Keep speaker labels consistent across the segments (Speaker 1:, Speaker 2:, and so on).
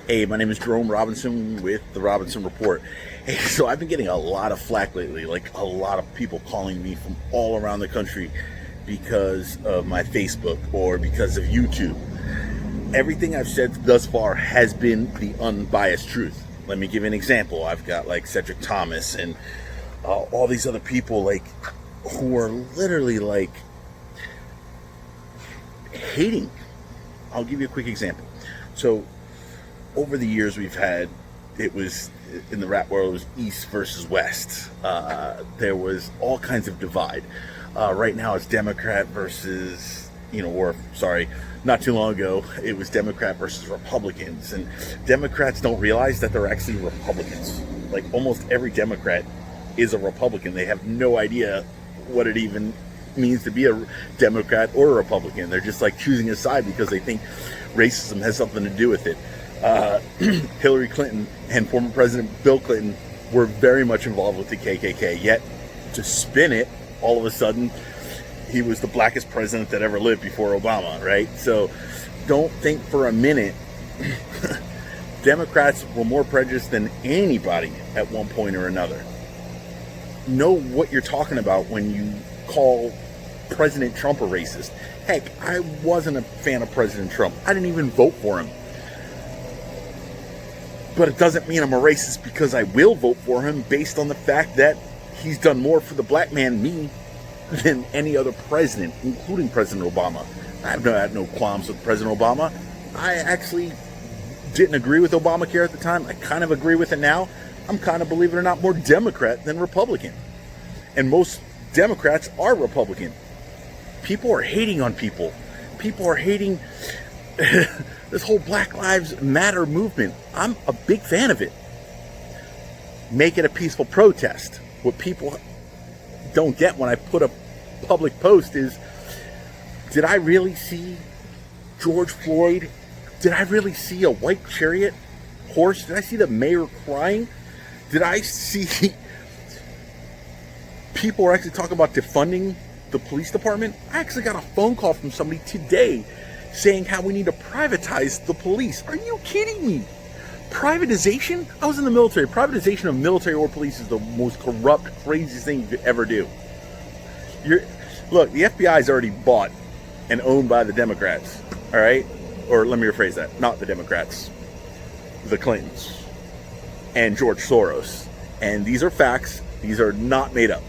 Speaker 1: Hey, my name is Jerome Robinson with the Robinson Report. Hey, so I've been getting a lot of flack lately, like a lot of people calling me from all around the country because of my Facebook or because of YouTube. Everything I've said thus far has been the unbiased truth. Let me give you an example. I've got like Cedric Thomas and all these other people like who are literally like hating. I'll give you a quick example. So over the years we've had, it was in the rap world, it was East versus West. There was all kinds of divide. Right now it's Democrat versus, not too long ago it was Democrat versus Republicans. And Democrats don't realize that they're actually Republicans. Like almost every Democrat is a Republican. They have no idea what it even means to be a Democrat or a Republican. They're just like choosing a side because they think racism has something to do with it. Hillary Clinton and former President Bill Clinton were very much involved with the KKK, yet to spin it, all of a sudden, he was the blackest president that ever lived before Obama, right? So don't think for a minute Democrats were more prejudiced than anybody at one point or another. Know what you're talking about when you call President Trump a racist. Heck, I wasn't a fan of President Trump. I didn't even vote for him. But it doesn't mean I'm a racist because I will vote for him based on the fact that he's done more for the black man, me, than any other president, including President Obama. I had no qualms with President Obama. I actually didn't agree with Obamacare at the time. I kind of agree with it now. I'm kind of, believe it or not, more Democrat than Republican. And most Democrats are Republican. People are hating on people. People are hating this whole Black Lives Matter movement. I'm a big fan of it. Make it a peaceful protest. What people don't get when I put a public post is, did I really see George Floyd? Did I really see a white chariot horse? Did I see the mayor crying? Did I see people are actually talking about defunding the police department? I actually got a phone call from somebody today saying how we need to privatize the police. Are you kidding me? Privatization? I was in the military. Privatization of military or police is the most corrupt, craziest thing you could ever do. Look, the FBI is already bought and owned by the Democrats, all right? Or let me rephrase that. Not the Democrats. The Clintons. And George Soros. And these are facts. These are not made up.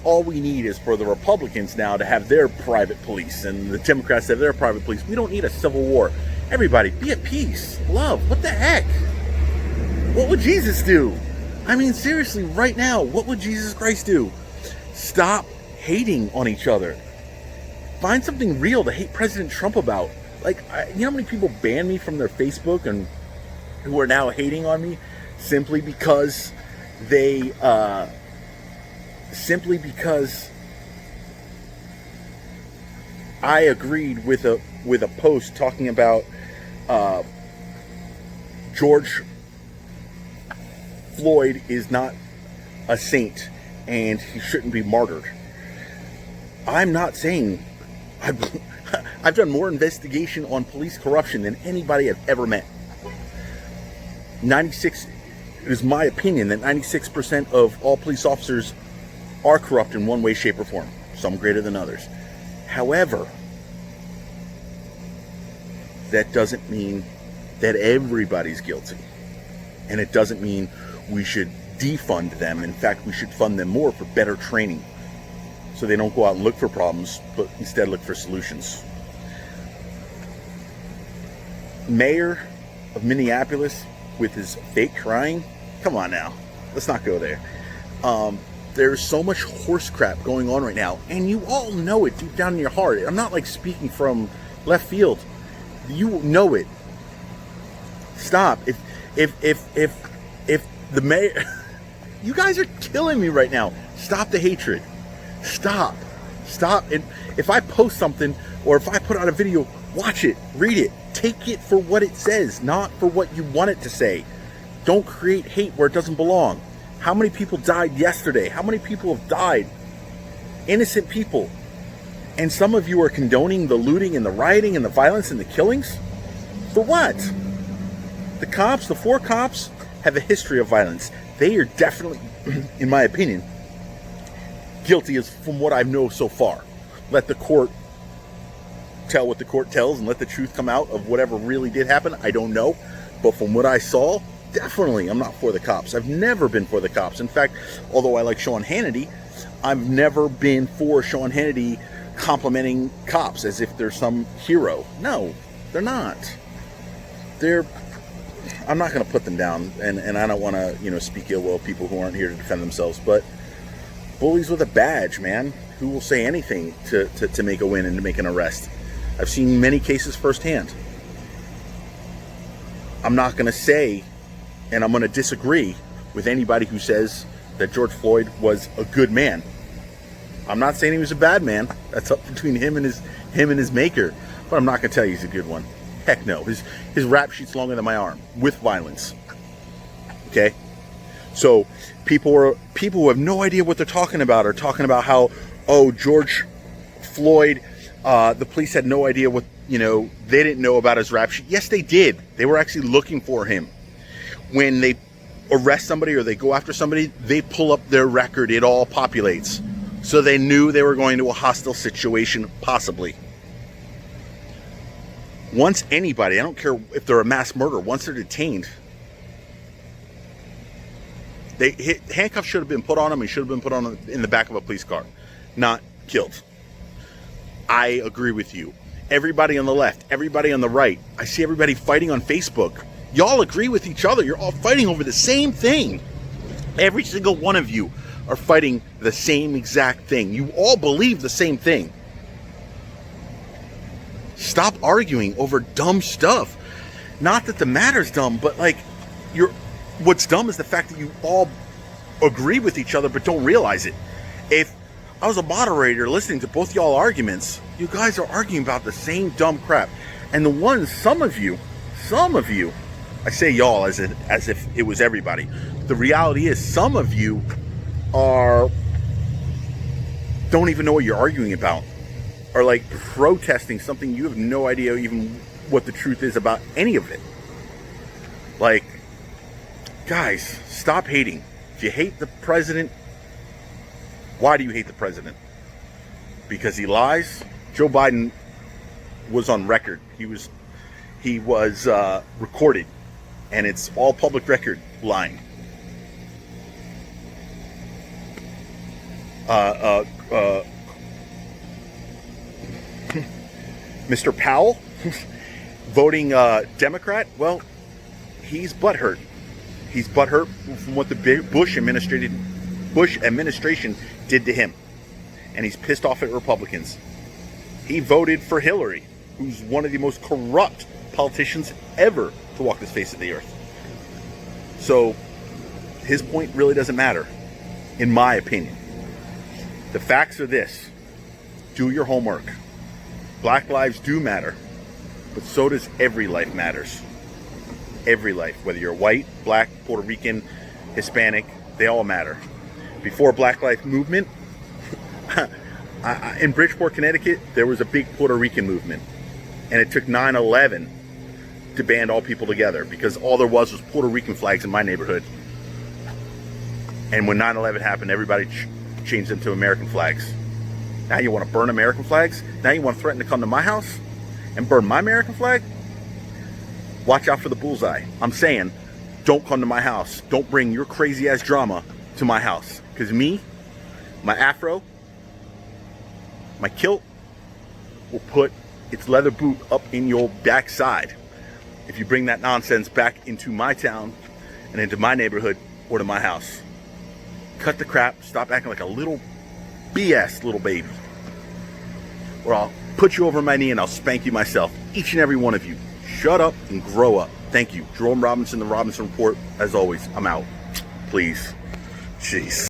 Speaker 1: All we need is for the Republicans now to have their private police and the Democrats to have their private police. We don't need a civil war. Everybody, be at peace. Love. What the heck? What would Jesus do? I mean, seriously, right now, what would Jesus Christ do? Stop hating on each other. Find something real to hate President Trump about. Like, you know how many people banned me from their Facebook and who are now hating on me simply because they... simply because I agreed with a post talking about George Floyd is not a saint and he shouldn't be martyred. I'm not saying I've done more investigation on police corruption than anybody I've ever met. It is my opinion that 96% of all police officers are corrupt in one way, shape, or form. Some greater than others. However, that doesn't mean that everybody's guilty. And it doesn't mean we should defund them. In fact, we should fund them more for better training. So they don't go out and look for problems, but instead look for solutions. Mayor of Minneapolis with his fake crying? Come on now. Let's not go there. There's so much horse crap going on right now, and you all know it deep down in your heart. I'm not like speaking from left field. You know it. Stop. If the mayor, you guys are killing me right now. Stop the hatred. Stop. And if I post something or if I put out a video, watch it, read it, take it for what it says, not for what you want it to say. Don't create hate where it doesn't belong. How many people died yesterday? How many people have died? Innocent people. And some of you are condoning the looting and the rioting and the violence and the killings? For what? The cops, the 4 cops, have a history of violence. They are definitely, in my opinion, guilty as from what I know so far. Let the court tell what the court tells and let the truth come out of whatever really did happen. I don't know. But from what I saw, definitely I'm not for the cops. I've never been for the cops. In fact, although I like Sean Hannity, I've never been for Sean Hannity complimenting cops as if they're some hero. No, they're not. I'm not going to put them down, and I don't want to, speak ill will of people who aren't here to defend themselves, but bullies with a badge, man, who will say anything to make a win and to make an arrest. I've seen many cases firsthand. I'm not going to say, and I'm going to disagree with anybody who says that George Floyd was a good man. I'm not saying he was a bad man. That's up between him and his maker. But I'm not going to tell you he's a good one. Heck no. His rap sheet's longer than my arm with violence. Okay? So people who have no idea what they're talking about are talking about how, George Floyd, the police had no idea what, they didn't know about his rap sheet. Yes, they did. They were actually looking for him. When they arrest somebody or they go after somebody, they pull up their record. It all populates. So they knew they were going to a hostile situation, possibly. Once anybody, I don't care if they're a mass murderer, once they're detained, handcuffs should have been put on them and should have been put on in the back of a police car, not killed. I agree with you. Everybody on the left, everybody on the right, I see everybody fighting on Facebook. Y'all agree with each other. You're all fighting over the same thing. Every single one of you are fighting the same exact thing. You all believe the same thing. Stop arguing over dumb stuff. Not that the matter's dumb, but what's dumb is the fact that you all agree with each other but don't realize it. If I was a moderator listening to both y'all arguments, you guys are arguing about the same dumb crap. And some of you, I say y'all as if it was everybody. The reality is some of you don't even know what you're arguing about. Are protesting something you have no idea even what the truth is about any of it. Guys, stop hating. If you hate the president, why do you hate the president? Because he lies? Joe Biden was on record. He was recorded, and it's all public record lying. Mr. Powell voting Democrat, well, he's butthurt. He's butthurt from what the Bush administration did to him. And he's pissed off at Republicans. He voted for Hillary, who's one of the most corrupt politicians ever to walk this face of the earth. So his point really doesn't matter, in my opinion. The facts are this. Do your homework. Black lives do matter, but so does every life matters. Every life, whether you're white, black, Puerto Rican, Hispanic, they all matter. Before Black Lives Movement, in Bridgeport, Connecticut, there was a big Puerto Rican movement, and it took 9/11 to band all people together because all there was Puerto Rican flags in my neighborhood. And when 9/11 happened, everybody changed them to American flags. Now you want to burn American flags? Now you want to threaten to come to my house and burn my American flag? Watch out for the bullseye. I'm saying, don't come to my house. Don't bring your crazy ass drama to my house. Because me, my afro, my kilt will put its leather boot up in your backside if you bring that nonsense back into my town and into my neighborhood or to my house. Cut the crap. Stop acting like a little BS little baby. Or I'll put you over my knee and I'll spank you myself. Each and every one of you. Shut up and grow up. Thank you. Jerome Robinson, The Robinson Report. As always, I'm out. Please. Jeez.